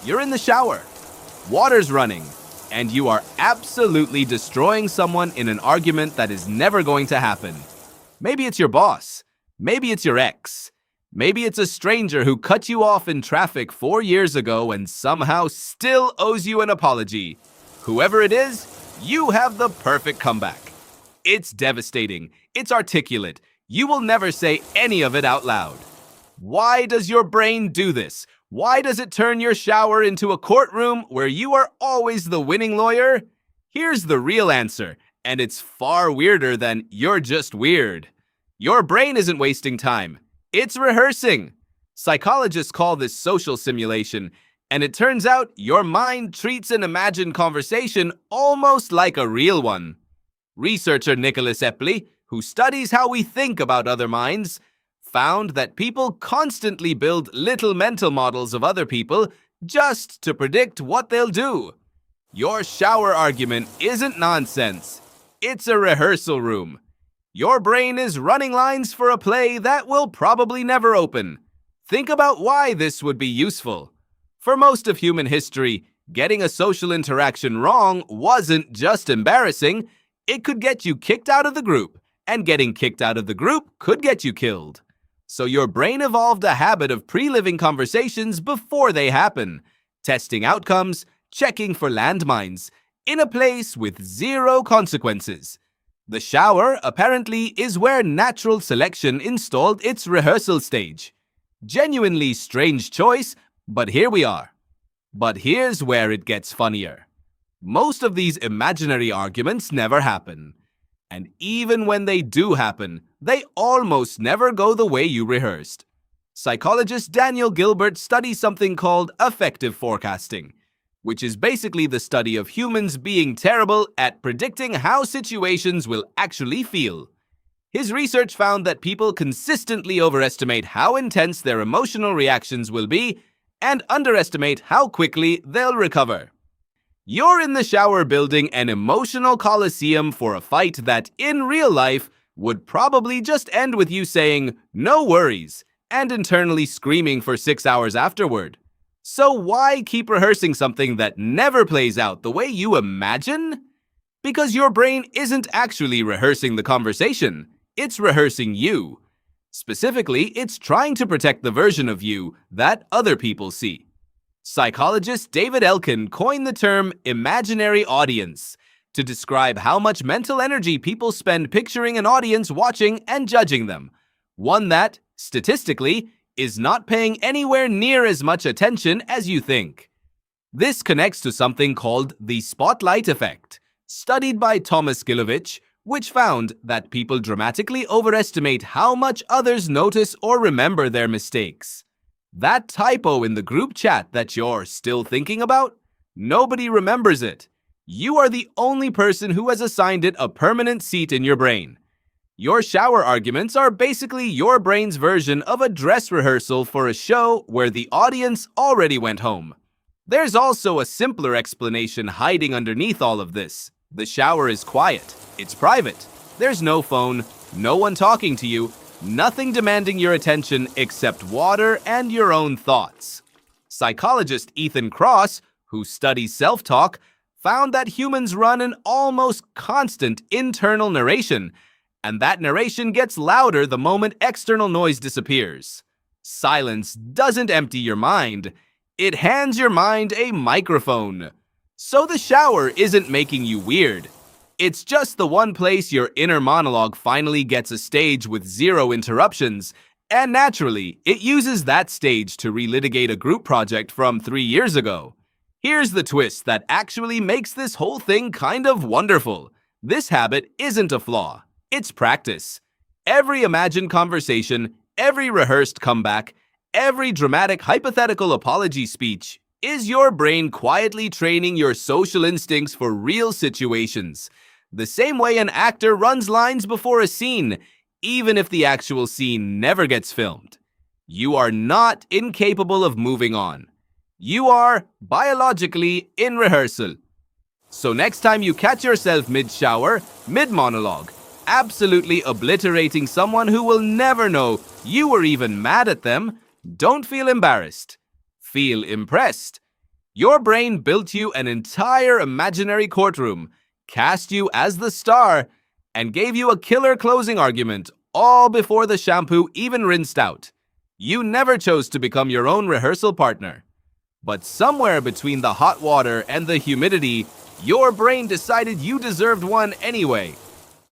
You're in the shower, water's running, and you are absolutely destroying someone in an argument that is never going to happen. Maybe it's your boss. Maybe it's your ex. Maybe it's a stranger who cut you off in traffic 4 years ago and somehow still owes you an apology. Whoever it is, you have the perfect comeback. It's devastating. It's articulate. You will never say any of it out loud. Why does your brain do this? Why does it turn your shower into a courtroom where you are always the winning lawyer? Here's the real answer, and it's far weirder than "you're just weird." Your brain isn't wasting time. It's rehearsing. Psychologists call this social simulation, and it turns out your mind treats an imagined conversation almost like a real one. Researcher Nicholas Epley, who studies how we think about other minds, found that people constantly build little mental models of other people just to predict what they'll do. Your shower argument isn't nonsense. It's a rehearsal room. Your brain is running lines for a play that will probably never open. Think about why this would be useful. For most of human history, getting a social interaction wrong wasn't just embarrassing, it could get you kicked out of the group, and getting kicked out of the group could get you killed. So your brain evolved a habit of pre-living conversations before they happen, testing outcomes, checking for landmines, in a place with zero consequences. The shower, apparently, is where natural selection installed its rehearsal stage. Genuinely strange choice, but here we are. But here's where it gets funnier. Most of these imaginary arguments never happen. And even when they do happen, they almost never go the way you rehearsed. Psychologist Daniel Gilbert studies something called affective forecasting, which is basically the study of humans being terrible at predicting how situations will actually feel. His research found that people consistently overestimate how intense their emotional reactions will be and underestimate how quickly they'll recover. You're in the shower building an emotional coliseum for a fight that, in real life, would probably just end with you saying, "No worries," and internally screaming for 6 hours afterward. So why keep rehearsing something that never plays out the way you imagine? Because your brain isn't actually rehearsing the conversation, it's rehearsing you. Specifically, it's trying to protect the version of you that other people see. Psychologist David Elkin coined the term imaginary audience to describe how much mental energy people spend picturing an audience watching and judging them, one that, statistically, is not paying anywhere near as much attention as you think. This connects to something called the spotlight effect, studied by Thomas Gilovich, which found that people dramatically overestimate how much others notice or remember their mistakes. That typo in the group chat that you're still thinking about? Nobody remembers it. You are the only person who has assigned it a permanent seat in your brain. Your shower arguments are basically your brain's version of a dress rehearsal for a show where the audience already went home. There's also a simpler explanation hiding underneath all of this. The shower is quiet. It's private. There's no phone, no one talking to you, nothing demanding your attention except water and your own thoughts. Psychologist Ethan Kross, who studies self-talk, found that humans run an almost constant internal narration, and that narration gets louder the moment external noise disappears. Silence doesn't empty your mind. It hands your mind a microphone. So the shower isn't making you weird. It's just the one place your inner monologue finally gets a stage with zero interruptions, and naturally, it uses that stage to relitigate a group project from 3 years ago. Here's the twist that actually makes this whole thing kind of wonderful. This habit isn't a flaw. It's practice. Every imagined conversation, every rehearsed comeback, every dramatic hypothetical apology speech is your brain quietly training your social instincts for real situations. The same way an actor runs lines before a scene, even if the actual scene never gets filmed. You are not incapable of moving on. You are, biologically, in rehearsal. So next time you catch yourself mid-shower, mid-monologue, absolutely obliterating someone who will never know you were even mad at them, don't feel embarrassed. Feel impressed. Your brain built you an entire imaginary courtroom, cast you as the star, and gave you a killer closing argument, all before the shampoo even rinsed out. You never chose to become your own rehearsal partner. But somewhere between the hot water and the humidity, your brain decided you deserved one anyway.